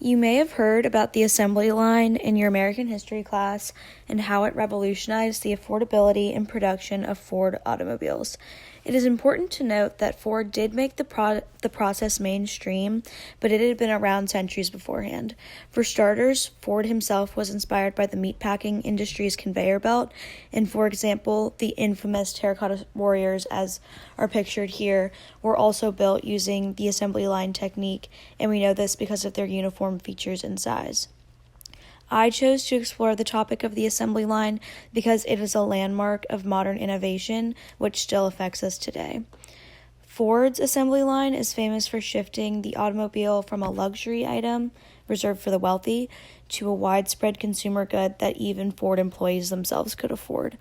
You may have heard about the assembly line in your American history class and how it revolutionized the affordability and production of Ford automobiles. It is important to note that Ford did make the process mainstream, but it had been around centuries beforehand. For starters, Ford himself was inspired by the meatpacking industry's conveyor belt, and for example, the infamous terracotta warriors, as are pictured here, were also built using the assembly line technique, and we know this because of their uniform features and size. I chose to explore the topic of the assembly line because it is a landmark of modern innovation which still affects us today. Ford's assembly line is famous for shifting the automobile from a luxury item reserved for the wealthy to a widespread consumer good that even Ford employees themselves could afford.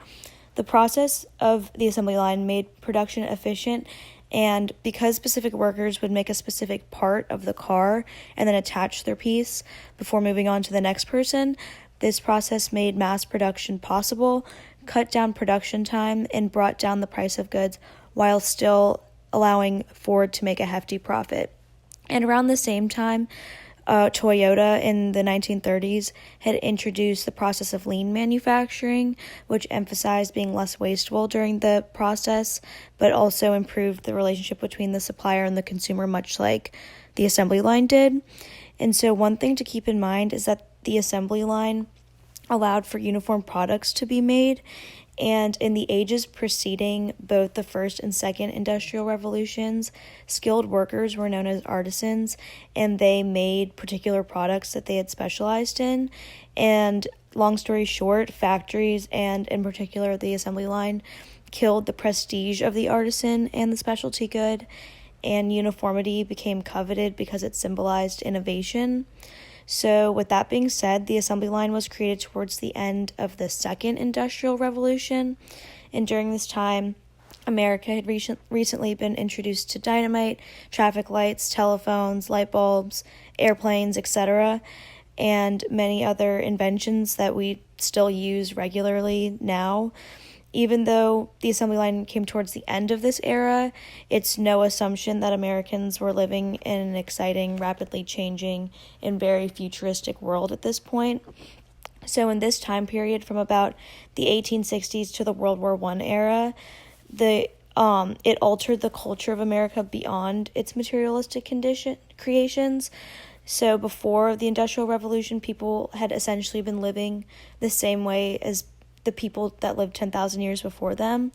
The process of the assembly line made production efficient, and because specific workers would make a specific part of the car and then attach their piece before moving on to the next person, this process made mass production possible, cut down production time, and brought down the price of goods while still allowing Ford to make a hefty profit. And around the same time, Toyota in the 1930s had introduced the process of lean manufacturing, which emphasized being less wasteful during the process, but also improved the relationship between the supplier and the consumer, much like the assembly line did. And so one thing to keep in mind is that the assembly line allowed for uniform products to be made, and in the ages preceding both the first and second industrial revolutions, skilled workers were known as artisans, and they made particular products that they had specialized in. And long story short, factories, and in particular the assembly line, killed the prestige of the artisan and the specialty good, and uniformity became coveted because it symbolized innovation. So with that being said, the assembly line was created towards the end of the second industrial revolution, and during this time, America had recently been introduced to dynamite, traffic lights, telephones, light bulbs, airplanes, etc., and many other inventions that we still use regularly now. Even though the assembly line came towards the end of this era, it's no assumption that Americans were living in an exciting, rapidly changing, and very futuristic world at this point. So in this time period, from about the 1860s to the World War I era, it altered the culture of America beyond its materialistic creations. So before the Industrial Revolution, people had essentially been living the same way as the people that lived 10,000 years before them.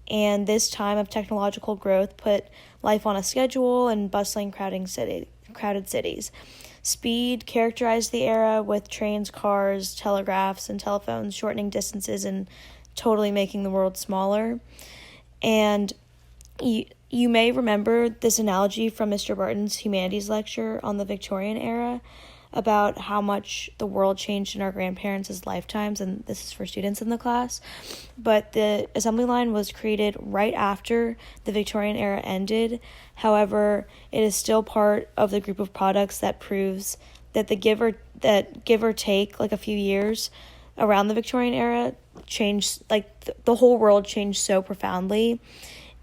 And this time of technological growth put life on a schedule and bustling, crowded cities. Speed characterized the era, with trains, cars, telegraphs, and telephones shortening distances and totally making the world smaller. And you may remember this analogy from Mr. Barton's humanities lecture on the Victorian era about how much the world changed in our grandparents' lifetimes, and this is for students in the class. But the assembly line was created right after the Victorian era ended. However, it is still part of the group of products that proves that give or take like a few years around the Victorian era changed, like the whole world changed so profoundly,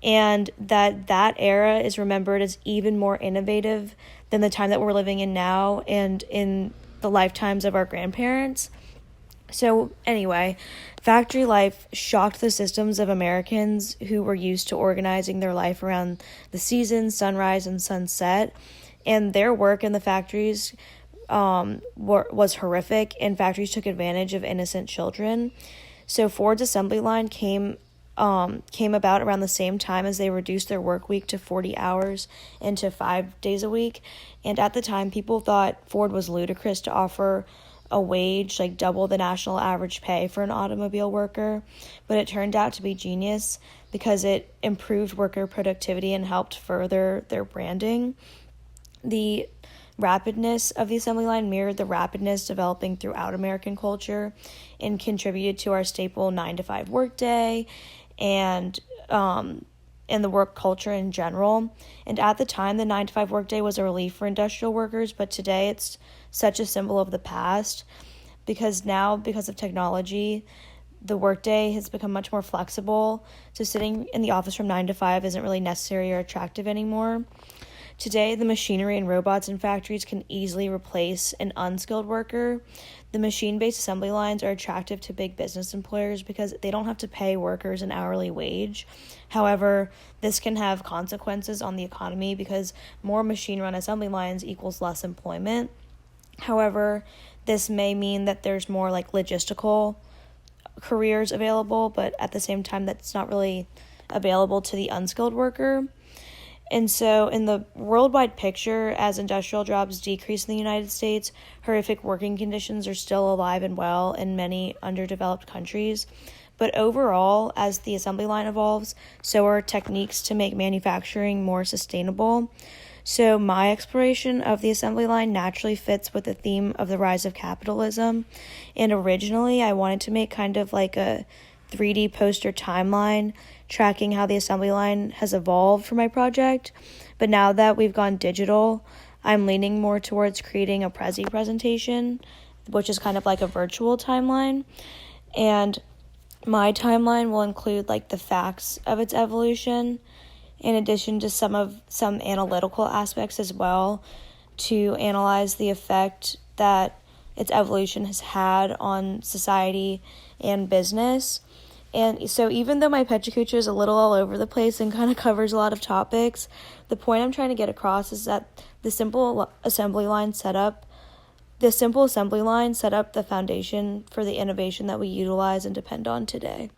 and that era is remembered as even more innovative than the time that we're living in now and in the lifetimes of our grandparents. So anyway, factory life shocked the systems of Americans who were used to organizing their life around the seasons, sunrise and sunset, and their work in the factories was horrific, and factories took advantage of innocent children. So Ford's assembly line came about around the same time as they reduced their work week to 40 hours and to 5 days a week. And at the time, people thought Ford was ludicrous to offer a wage like double the national average pay for an automobile worker. But it turned out to be genius because it improved worker productivity and helped further their branding. The rapidness of the assembly line mirrored the rapidness developing throughout American culture and contributed to our staple 9-to-5 workday and the work culture in general. And at the time, the 9-to-5 workday was a relief for industrial workers, but today it's such a symbol of the past because now, because of technology, the workday has become much more flexible. So sitting in the office from 9 to 5 isn't really necessary or attractive anymore. Today, the machinery and robots in factories can easily replace an unskilled worker. The machine-based assembly lines are attractive to big business employers because they don't have to pay workers an hourly wage. However, this can have consequences on the economy because more machine-run assembly lines equals less employment. However, this may mean that there's more like logistical careers available, but at the same time, that's not really available to the unskilled worker. And so, in the worldwide picture, as industrial jobs decrease in the United States, horrific working conditions are still alive and well in many underdeveloped countries. But overall, as the assembly line evolves, so are techniques to make manufacturing more sustainable. So, my exploration of the assembly line naturally fits with the theme of the rise of capitalism. And originally, I wanted to make kind of like a 3D poster timeline tracking how the assembly line has evolved for my project. But now that we've gone digital, I'm leaning more towards creating a Prezi presentation, which is kind of like a virtual timeline. And my timeline will include like the facts of its evolution, in addition to some analytical aspects as well, to analyze the effect that its evolution has had on society and business. And so even though my Pechakucha is a little all over the place and kind of covers a lot of topics, the point I'm trying to get across is that the simple assembly line set up the foundation for the innovation that we utilize and depend on today.